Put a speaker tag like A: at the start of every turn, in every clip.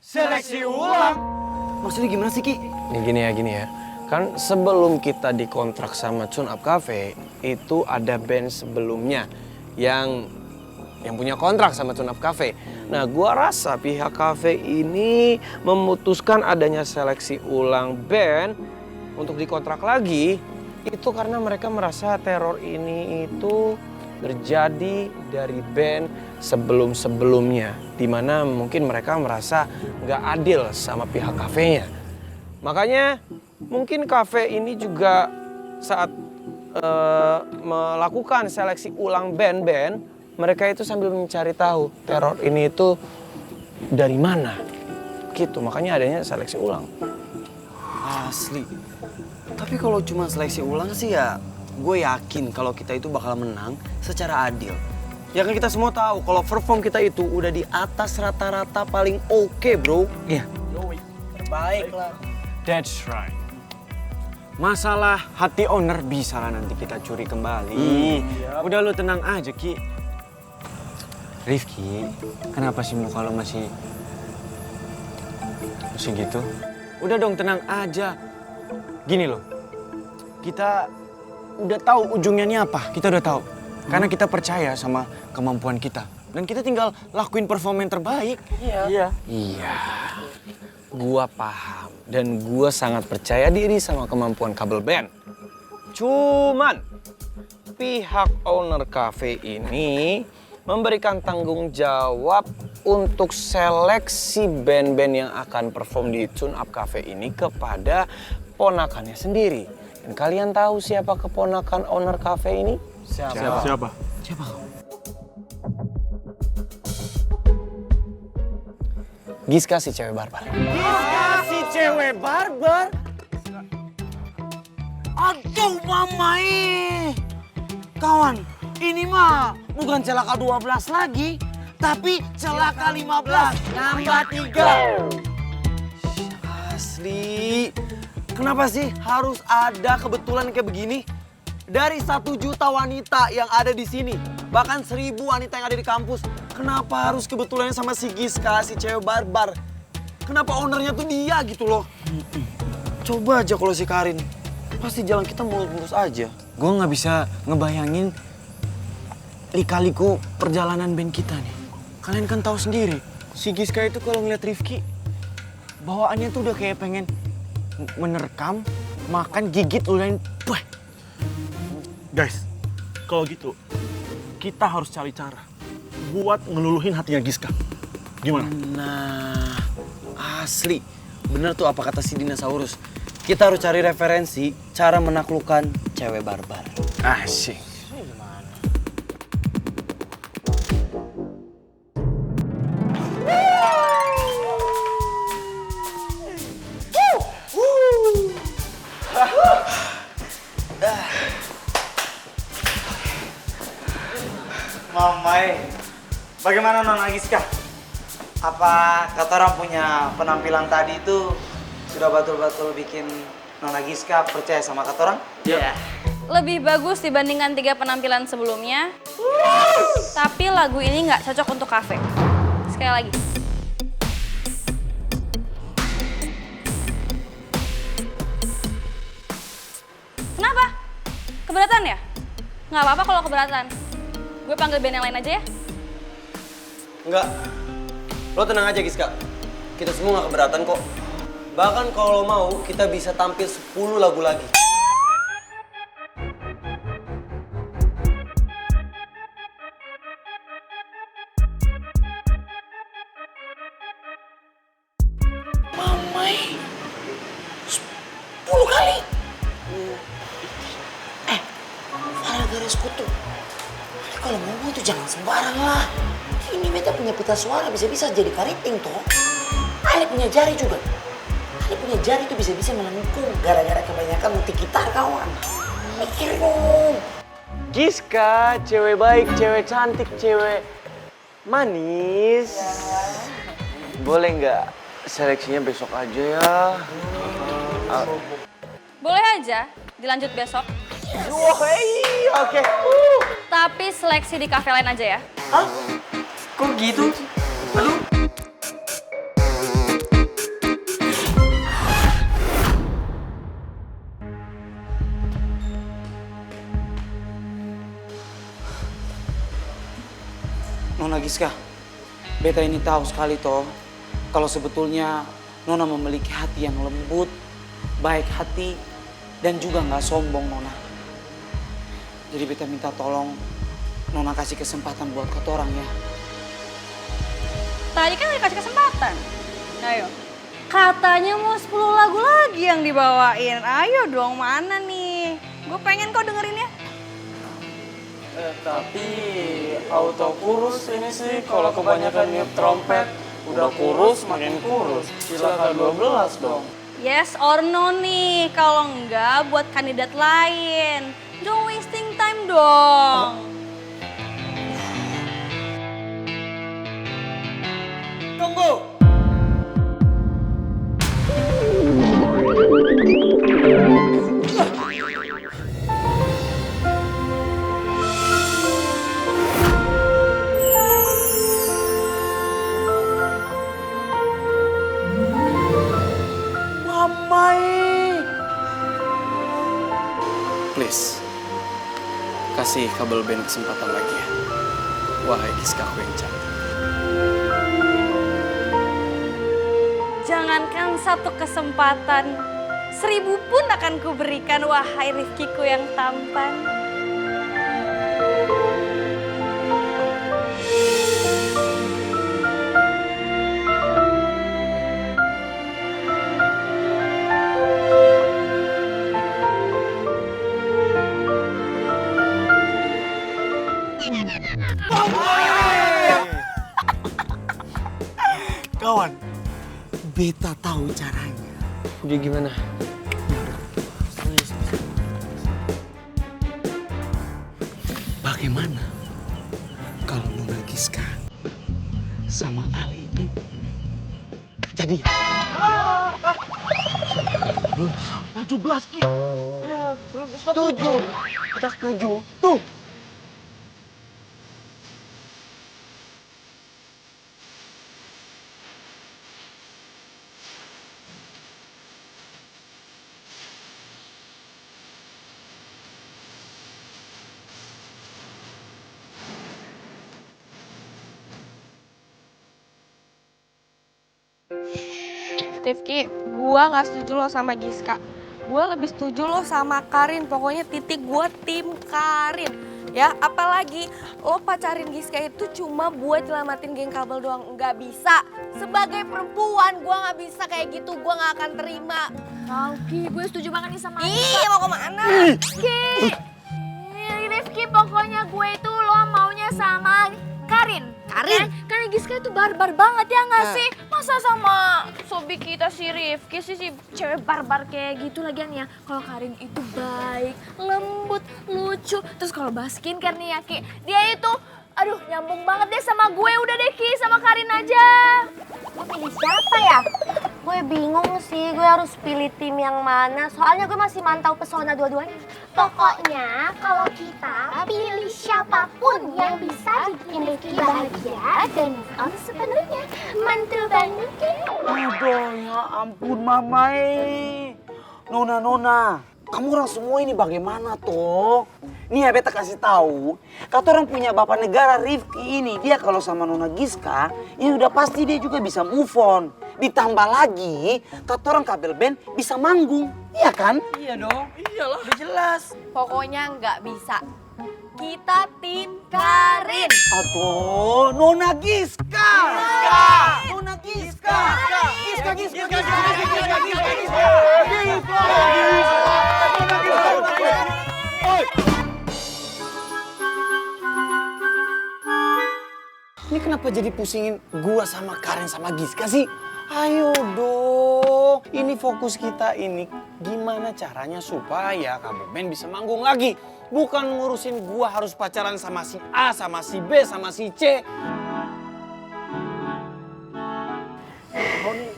A: Seleksi ulang?
B: Maksudnya gimana sih, Ki?
C: Ini gini ya. Kan sebelum kita dikontrak sama Tune Up Cafe, itu ada band sebelumnya yang punya kontrak sama Tune Up Cafe. Nah, gua rasa pihak cafe ini memutuskan adanya seleksi ulang band untuk dikontrak lagi itu karena mereka merasa teror ini itu terjadi dari band sebelum-sebelumnya, dimana mungkin mereka merasa nggak adil sama pihak kafenya. Makanya mungkin kafe ini juga saat melakukan seleksi ulang band-band, mereka itu sambil mencari tahu teror ini itu dari mana. Gitu, makanya adanya seleksi ulang.
B: Asli. Tapi kalau cuma seleksi ulang sih ya, gue yakin kalau kita itu bakal menang secara adil. Ya kan kita semua tahu kalau perform kita itu udah di atas rata-rata paling oke, bro.
A: Iya.
B: Terbaik lah.
A: That's right. Masalah hati owner bisa lah nanti kita curi kembali. Udah lu tenang aja, Ki. Rifki, kenapa sih muka lo masih gitu? Udah dong, tenang aja. Gini loh, kita udah tahu ujungnya ini apa. Kita udah tahu. Karena kita percaya sama kemampuan kita. Dan kita tinggal lakuin performa yang terbaik. Iya.
C: Iya, gua paham dan gua sangat percaya diri sama kemampuan Kabel Band. Cuman pihak owner cafe ini memberikan tanggung jawab untuk seleksi band-band yang akan perform di Tune Up Cafe ini kepada ponakannya sendiri. Dan kalian tahu siapa keponakan owner cafe ini?
A: Siapa?
C: Giska si cewek barbar.
B: Si cewek barbar. Aduh, mamai. Kawan, ini mah bukan celaka 12 lagi, tapi celaka 15. Nambah 3. Asli. Kenapa sih harus ada kebetulan kayak begini? Dari 1 juta wanita yang ada di sini, bahkan 1000 wanita yang ada di kampus, kenapa harus kebetulannya sama si Giska, si cewek barbar? Kenapa ownernya tuh dia gitu loh? Coba aja kalau si Karin, pasti jalan kita mulus-mulus aja.
A: Gue nggak bisa ngebayangin lika-liku perjalanan band kita nih. Kalian kan tahu sendiri, si Giska itu kalau ngeliat Rifki, bawaannya tuh udah kayak pengen menerkam, makan, gigit, ulain.
D: Guys, kalau gitu, kita harus cari cara buat ngeluluhin hatinya Giska. Gimana?
B: Nah, asli. Bener tuh apa kata si dinosaurus. Kita harus cari referensi cara menaklukkan cewek barbar.
A: Asik.
E: Mamai, bagaimana Nona Giska? Apa kata orang punya penampilan tadi itu sudah betul-betul bikin Nona Giska percaya sama kata orang?
F: Iya. Lebih bagus dibandingkan 3 penampilan sebelumnya. Tapi lagu ini nggak cocok untuk kafe. Sekali lagi. Kenapa? Keberatan ya? Nggak apa-apa kalau keberatan. Gue panggil band yang lain aja ya.
B: Enggak. Lo tenang aja Giska. Kita semua gak keberatan kok. Bahkan kalau lo mau, kita bisa tampil 10 lagu lagi. Mamai. 10 kali? Farel garis kutu. Kalau ngomong tuh jangan sembarang lah. Ini beta punya pita suara bisa-bisa jadi kariting toh. Ale punya jari juga. Ale punya jari tuh bisa-bisa melengkung gara-gara kebanyakan multi gitar kawan. Mikir dong.
C: Giska, cewek baik, cewek cantik, cewek manis. Boleh nggak seleksinya besok aja ya?
F: Boleh aja, dilanjut besok.
C: Oke.
F: Tapi seleksi di kafe lain aja ya.
E: Kok gitu? Aduh. Nona Giska, beta ini tahu sekali toh kalau sebetulnya Nona memiliki hati yang lembut, baik hati, dan juga nggak sombong Nona. Jadi beta minta tolong Nona kasih kesempatan buat katorang ya.
F: Tadi kan udah kasih kesempatan. Ayo. Katanya mau 10 lagu lagi yang dibawain. Ayo dong, mana nih? Gue pengen kau dengerin ya.
C: Tapi auto kurus ini sih kalau kebanyakan niup trompet. Udah kurus makin kurus. Silakan 12 dong.
F: Yes or no nih? Kalau enggak buat kandidat lain. Don't wasting time dong.
E: Tunggu!
C: Please, kasih kabel band kesempatan lagi ya. Wahai Giskaku yang cantik.
F: Jangankan satu kesempatan, 1000 pun akan kuberikan, wahai Rifkiku yang tampan.
B: Kawan, beta tahu caranya.
C: Jadi gimana?
B: Bagaimana kalau Nona Giska sama Ali itu jadi?
D: 17 Ki.
B: Setuju. Kita setuju. Tuh.
G: Rifki, gua nggak setuju lo sama Giska. Gua lebih setuju lo sama Karin. Pokoknya titik gua tim Karin. Ya, apalagi lo pacarin Giska itu cuma buat nyelamatin geng kabel doang. Nggak bisa. Sebagai perempuan, gua nggak bisa kayak gitu. Gua nggak akan terima.
H: Ki, gue setuju banget nih sama
G: Ih, mau kemana?
H: Ki. Rifki, pokoknya gue itu lo maunya sama Karin.
G: Karin?
H: Karena Giska itu barbar banget ya nggak sih? Masa sama sobi kita si Rifki sih si cewek barbar kayak gitu lagian ya. Kalau Karin itu baik, lembut, lucu. Terus kalau bahas skincare nih ya Ki, dia itu aduh nyambung banget deh sama gue. Udah deh Ki, sama Karin aja.
I: Gue pilih siapa ya? Gue bingung sih, gue harus pilih tim yang mana. Soalnya gue masih mantau pesona dua-duanya. Pokoknya kalau kita pilih siapapun yang bisa bikin Rifki bahagia dan move on sepenuhnya. Mantul banget kan?
B: Aduh, ya ampun Mamai. Nona, kamu orang semua ini bagaimana toh? Nih ya beta kasih tahu, kata orang punya bapak negara Rifki ini, dia kalau sama Nona Giska, ini udah pasti dia juga bisa move on. Ditambah lagi, kata orang kabel band bisa manggung, iya kan?
C: Iya dong. Iyalah. Udah jelas.
G: Pokoknya nggak bisa. Kita tim Karin.
B: Aduh, Nona Giska! Nona Giska! Giska! Ini kenapa jadi pusingin gua sama Karen sama Giska sih? Ayo dong, ini fokus kita ini gimana caranya supaya kabel band bisa manggung lagi. Bukan ngurusin gua harus pacaran sama si A, sama si B, sama si C.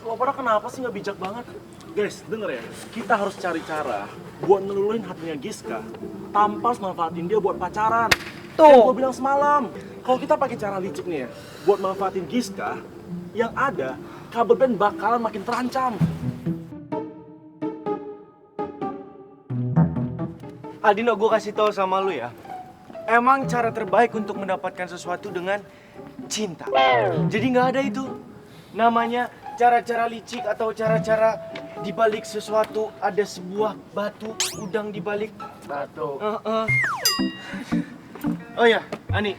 D: Lo pada kenapa sih nggak bijak banget? Guys, denger ya. Kita harus cari cara buat ngeluluhin hatinya Giska tanpa harus manfaatin dia buat pacaran.
B: Tuh.
D: Yang gue bilang semalam. Kalau kita pakai cara licik nih ya, buat manfaatin Giska, yang ada kabel band bakalan makin terancam.
A: Aldino, gue kasih tahu sama lu ya. Emang cara terbaik untuk mendapatkan sesuatu dengan cinta. Jadi nggak ada itu namanya cara-cara licik atau cara-cara dibalik sesuatu ada sebuah batu udang dibalik batu. Oh ya, Ani,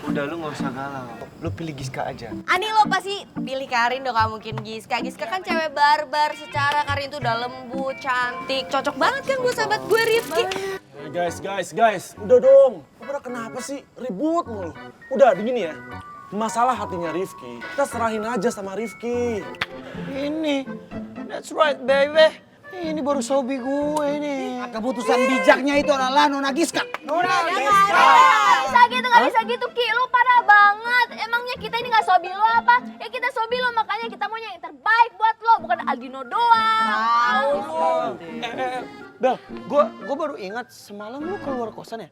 A: udah lu nggak usah galau. Lu pilih Giska aja.
G: Ani lo pasti pilih Karin dong, gak mungkin Giska. Giska kan cewek barbar secara, Karin tuh udah lembut, cantik, cocok banget kan buat sahabat gue Rifki.
D: Guys, udah dong. Udah kenapa sih ribut mulu? Udah begini ya. Masalah hatinya Rifki, kita serahin aja sama Rifki.
B: Ini, that's right baby. Ini baru sobi gue ini.
E: Keputusan bijaknya itu adalah Nona Giska.
I: Gak bisa gitu Ki, lu parah banget. Emangnya kita ini gak sobi lo apa? Ya kita sobi lo, makanya kita maunya yang terbaik buat lo, bukan Aldino doang.
B: Bel, gue baru ingat semalam lu keluar kosan ya?